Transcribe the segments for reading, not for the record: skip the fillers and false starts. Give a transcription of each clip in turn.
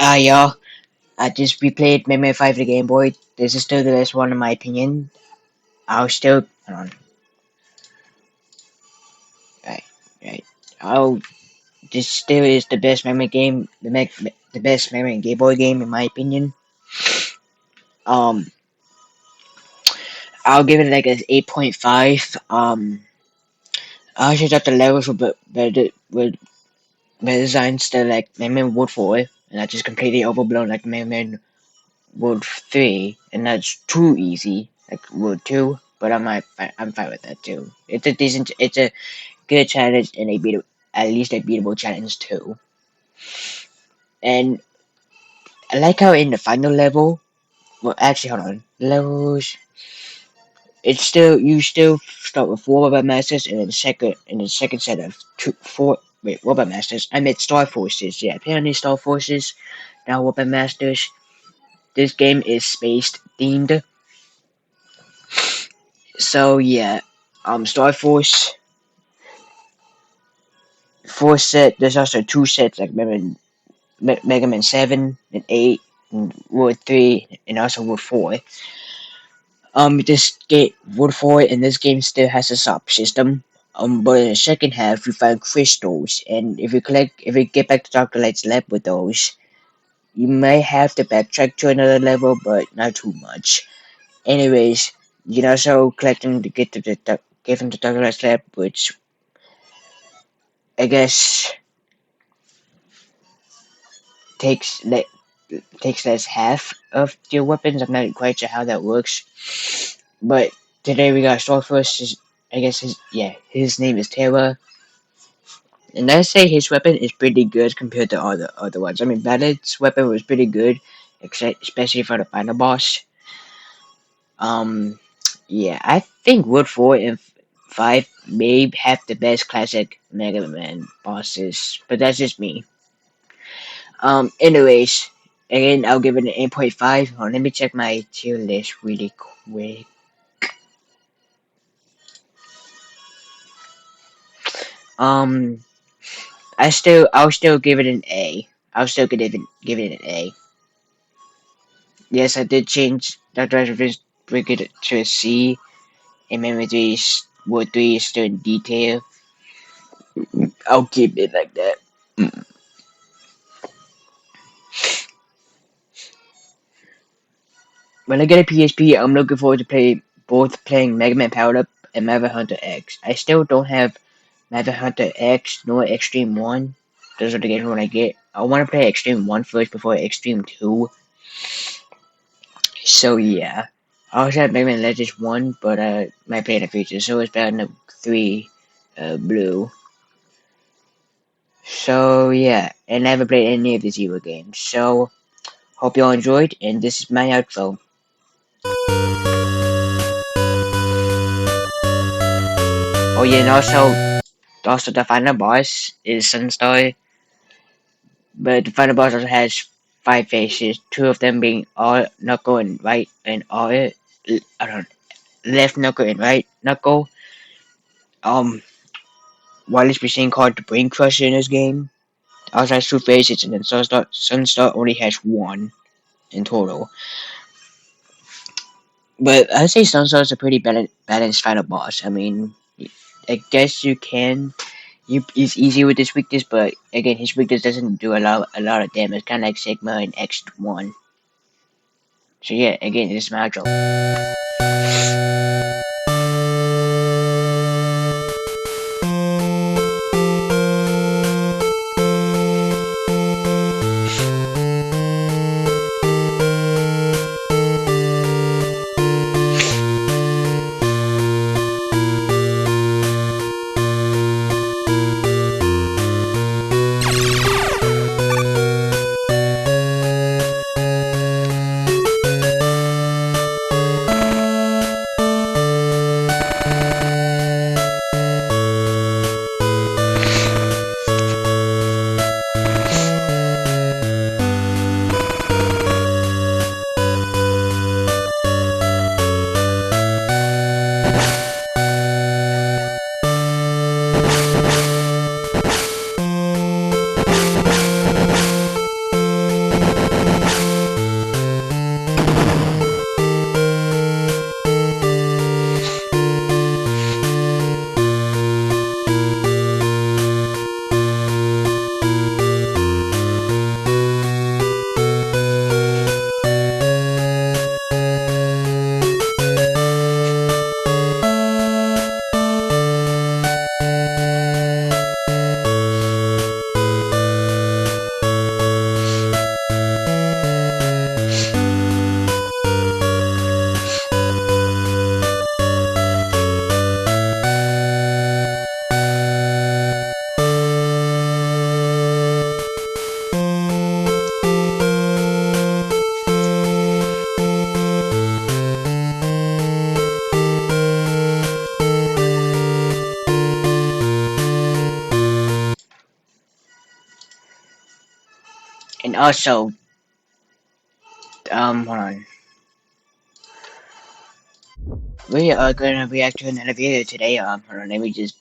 Yeah, I just replayed Mega Man 5 the Game Boy. This is still the best one in my opinion. I'll still hold on. Right, right. I'll this still is the best Mega Man game, the best Mega Man Game Boy game in my opinion. Um, I'll give it like a 8.5. I actually thought the levels were better designed still like Mega Man World 4, and I just completely overblown like Mega Man World 3, and that's too easy, like World 2, but I'm fine with that too. It's a good challenge, and at least a beatable challenge too. And I like how in the final level, well, actually, hold on, levels, it's still, you still start with 4 Robot Masters, and then in the second set of Robot Masters, I meant Star Forces, yeah, apparently Star Forces, now Robot Masters. This game is space themed. So yeah, Star Force four set. There's also two sets like Mega Man 7 and 8, and World 3, and also World 4. This game World 4 in this game still has a sub system. But in the second half you find crystals, and if you get back to Dr. Light's lab with those, you may have to backtrack to another level, but not too much. Anyways, you can also collect them to get them to Dr. Light's lab, which I guess takes like takes less half of your weapons. I'm not quite sure how that works. But today we got Starfish. I guess his name is Terra. And I say his weapon is pretty good compared to all the other ones. I mean, Ballad's weapon was pretty good, especially for the final boss. Um, yeah, I think Wood 4 and 5 may have the best classic Mega Man bosses, but that's just me. Anyways, again, I'll give it an 8.5. Let me check my tier list really quick. Um, I'll still give it an A. I'll still give it an A. Yes, I did change Dr. Razorfish, bring it to a C, and Memory 3 Word 3 is still in detail. I'll keep it like that. When I get a PSP, I'm looking forward to playing Mega Man Powered Up and Mega Hunter X. I still don't have Mega Hunter X nor Extreme 1. Those are the games when I get. I want to play Extreme 1 first before Extreme 2. So yeah. I also have Mega Man Legends 1, but might play in the future. So it's Battle 3 Blue. So yeah, and I haven't played any of the Zero games. So hope y'all enjoyed, and this is my outro. Oh yeah, and also the final boss is Sunstar, but the final boss also has 5 faces. Two of them being all knuckle and right, and all I don't left knuckle and right knuckle. Um, Wireless machine called the Brain Crusher in this game. Also has 2 faces, and then Sunstar only has one in total. But I'd say Sunstar is a pretty balanced final boss. I mean, I guess you can. He's easy with his weakness, but again, his weakness doesn't do a lot of damage, kind of like Sigma and X1. So yeah, again, this is my outro. also, hold on. We are gonna react to another video today. Hold on, let me just.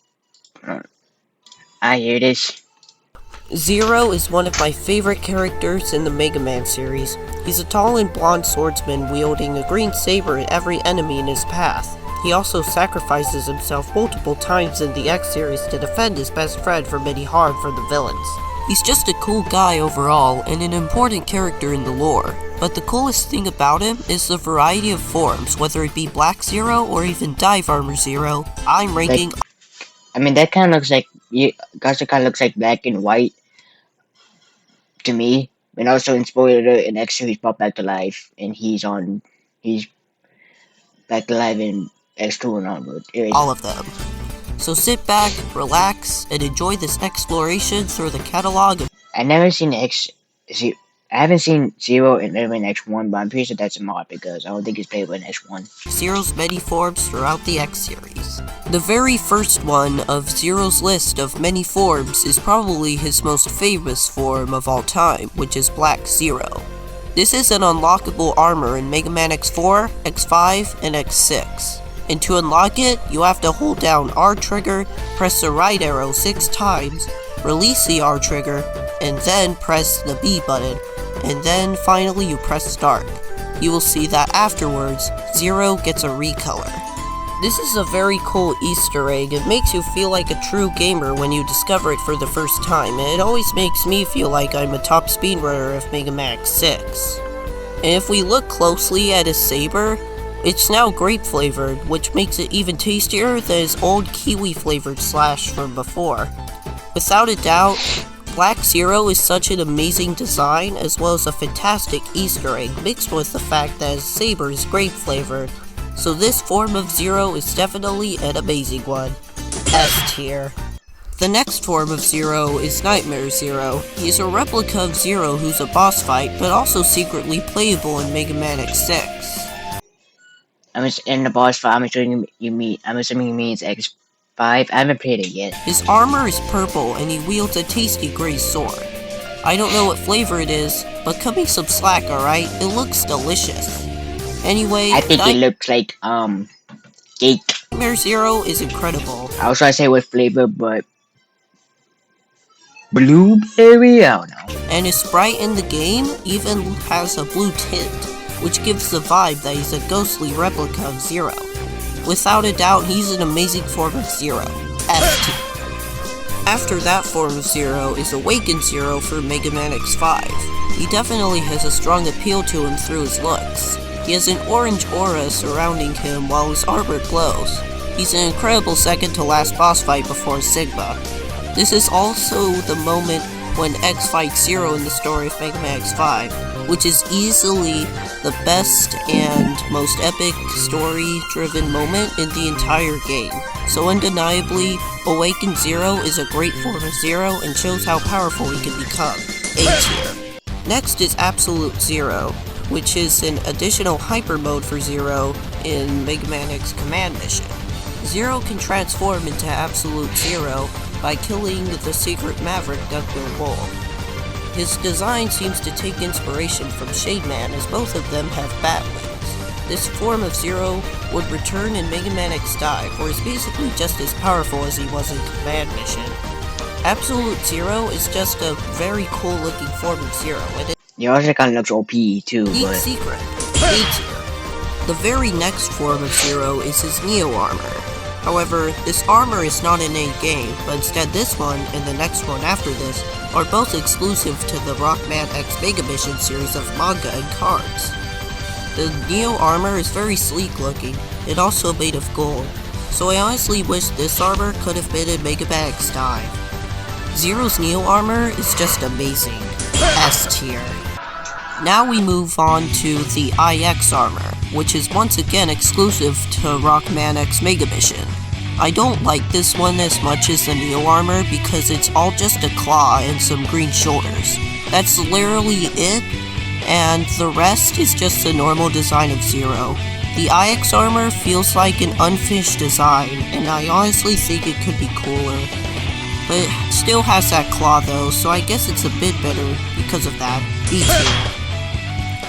Hear this. Zero is one of my favorite characters in the Mega Man series. He's a tall and blonde swordsman wielding a green saber at every enemy in his path. He also sacrifices himself multiple times in the X series to defend his best friend from any harm from the villains. He's just a cool guy overall, and an important character in the lore. But the coolest thing about him is the variety of forms, whether it be Black Zero or even Dive Armor Zero. I'm ranking... I mean, that kind of looks like... Gacha kind of looks like black and white to me. And also in spoiler, in X series brought back to life, and he's back to life in X2 and onward. all of them. So sit back, relax, and enjoy this exploration through the catalog of... I never seen I haven't seen Zero in Mega Man X1, but I'm pretty sure that's a mod because I don't think it's playable in X1. Zero's many forms throughout the X series. The very first one of Zero's list of many forms is probably his most famous form of all time, which is Black Zero. This is an unlockable armor in Mega Man X4, X5, and X6. And to unlock it, you have to hold down R trigger, press the right arrow 6 times, release the R trigger, and then press the B button, and then finally you press start. You will see that afterwards, Zero gets a recolor. This is a very cool Easter egg. It makes you feel like a true gamer when you discover it for the first time, and it always makes me feel like I'm a top speedrunner of Mega Man X6. And if we look closely at his saber, it's now grape flavored, which makes it even tastier than his old kiwi flavored Slash from before. Without a doubt, Black Zero is such an amazing design, as well as a fantastic Easter egg mixed with the fact that his saber is grape flavored, so this form of Zero is definitely an amazing one. S tier. The next form of Zero is Nightmare Zero. He's a replica of Zero who's a boss fight, but also secretly playable in Mega Man X6. In the boss fight, I'm assuming you means X5. I haven't played it yet. His armor is purple and he wields a tasty gray sword. I don't know what flavor it is, but cut me some slack, alright? It looks delicious. Anyway, I think it looks like, cake. Nightmare Zero is incredible. I was trying to say what flavor, but... blueberry? I don't know. And his sprite in the game even has a blue tint, which gives the vibe that he's a ghostly replica of Zero. Without a doubt, he's an amazing form of Zero. S tier. After that form of Zero is Awakened Zero for Mega Man X5. He definitely has a strong appeal to him through his looks. He has an orange aura surrounding him while his armor glows. He's an incredible second to last boss fight before Sigma. This is also the moment when X fights Zero in the story of Mega Man X5, which is easily the best and most epic story-driven moment in the entire game. So undeniably, Awakened Zero is a great form of Zero and shows how powerful he can become. A tier. Next is Absolute Zero, which is an additional hyper mode for Zero in Mega Man X Command Mission. Zero can transform into Absolute Zero by killing the secret Maverick Duckbill Wolf. His design seems to take inspiration from Shade Man, as both of them have bat wings. This form of Zero would return in Mega Man X Dive, where he's basically just as powerful as he was in Command Mission. Absolute Zero is just a very cool looking form of Zero, and He also kind of looks OP too, but... secret. A tier. The very next form of Zero is his Neo Armor. However, this armor is not in a game, but instead this one and the next one after this are both exclusive to the Rockman X Mega Mission series of manga and cards. The Neo armor is very sleek looking, and also made of gold, so I honestly wish this armor could have been in Mega Man X Dive. Zero's Neo armor is just amazing. S tier. Now we move on to the IX armor, which is once again exclusive to Rockman X Mega Mission. I don't like this one as much as the Neo armor because it's all just a claw and some green shoulders. That's literally it, and the rest is just the normal design of Zero. The IX armor feels like an unfinished design, and I honestly think it could be cooler. but it still has that claw though, so I guess it's a bit better because of that. B tier.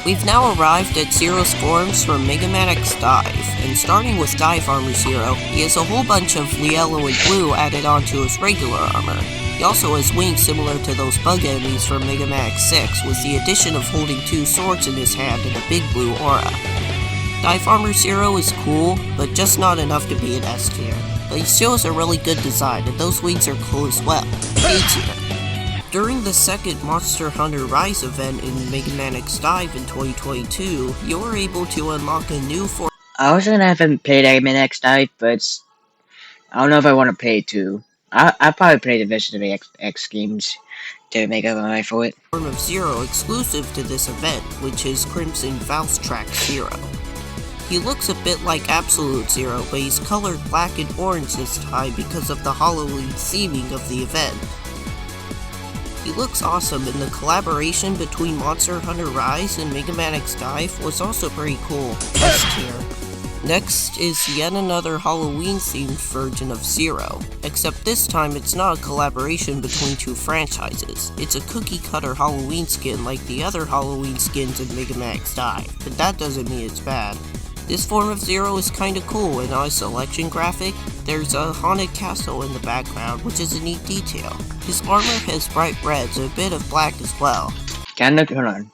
We've now arrived at Zero's forms from Mega Man X Dive, and starting with Dive Armor Zero, he has a whole bunch of yellow and blue added onto his regular armor. He also has wings similar to those bug enemies from Mega Man X6, with the addition of holding two swords in his hand and a big blue aura. Dive Armor Zero is cool, but just not enough to be an S tier. But he still has a really good design, and those wings are cool as well. A tier. During the second Monster Hunter Rise event in Mega Man X Dive in 2022, you were able to unlock a new form. I also haven't played Mega Man X Dive, but I don't know if I want to play it too. I'll probably play the rest of the X games to make up my mind for it. Form of Zero exclusive to this event, which is Crimson Valstrax Zero. He looks a bit like Absolute Zero, but he's colored black and orange this time because of the Halloween theming of the event. He looks awesome, and the collaboration between Monster Hunter Rise and Mega Man X Dive was also pretty cool. S tier. Next is yet another Halloween-themed version of Zero, except this time it's not a collaboration between two franchises. It's a cookie-cutter Halloween skin like the other Halloween skins in Mega Man X Dive, but that doesn't mean it's bad. This form of Zero is kinda cool, and on his selection graphic, there's a haunted castle in the background, which is a neat detail. His armor has bright reds and a bit of black as well. Hold on.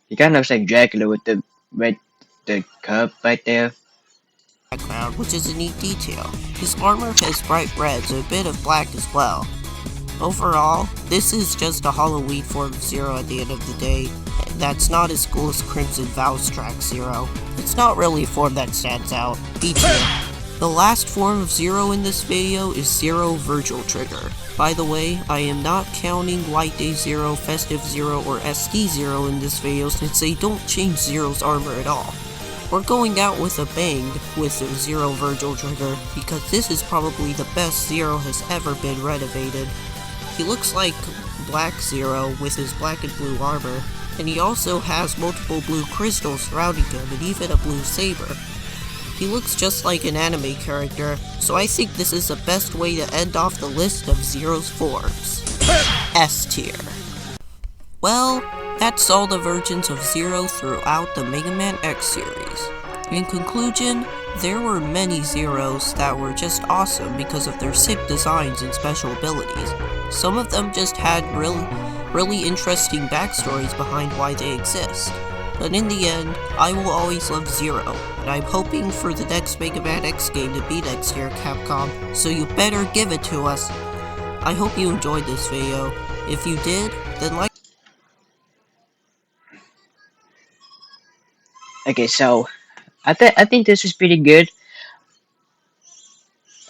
He kinda looks like Dracula with the cup right there. Background, which is a neat detail. His armor has bright reds and a bit of black as well. Overall, this is just a Halloween form of Zero at the end of the day. That's not as cool as Crimson Valstrax Zero. It's not really a form that stands out. B tier. The last form of Zero in this video is Zero Virgil Trigger. By the way, I am not counting White Day Zero, Festive Zero, or SD Zero in this video since they don't change Zero's armor at all. We're going out with a bang with the Zero Virgil Trigger because this is probably the best Zero has ever been renovated. He looks like Black Zero with his black and blue armor, and he also has multiple blue crystals surrounding him and even a blue saber. He looks just like an anime character, so I think this is the best way to end off the list of Zero's forms. S tier. Well, that's all the versions of Zero throughout the Mega Man X series. In conclusion, there were many Zeros that were just awesome because of their sick designs and special abilities. Some of them just had really interesting backstories behind why they exist. But in the end, I will always love Zero, and I'm hoping for the next Mega Man X game to be next year, Capcom, so you better give it to us. I hope you enjoyed this video. If you did, then like. Okay, so I think this is pretty good.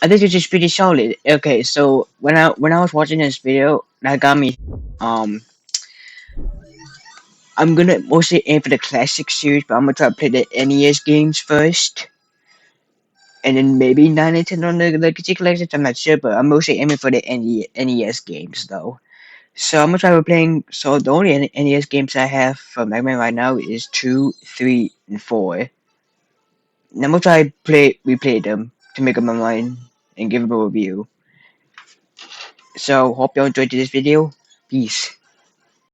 I think this is pretty solid. Okay, so when I was watching this video, that got me. I'm gonna mostly aim for the classic series, but I'm gonna try to play the NES games first, and then maybe not Nintendo on the Legacy Collection. I'm not sure, but I'm mostly aiming for the NES games though. So I'm gonna try playing. So the only NES games I have for Mega Man right now is 2, 3, and 4. And I'm gonna try replay them to make up my mind and give them a review. So hope you all enjoyed this video. Peace.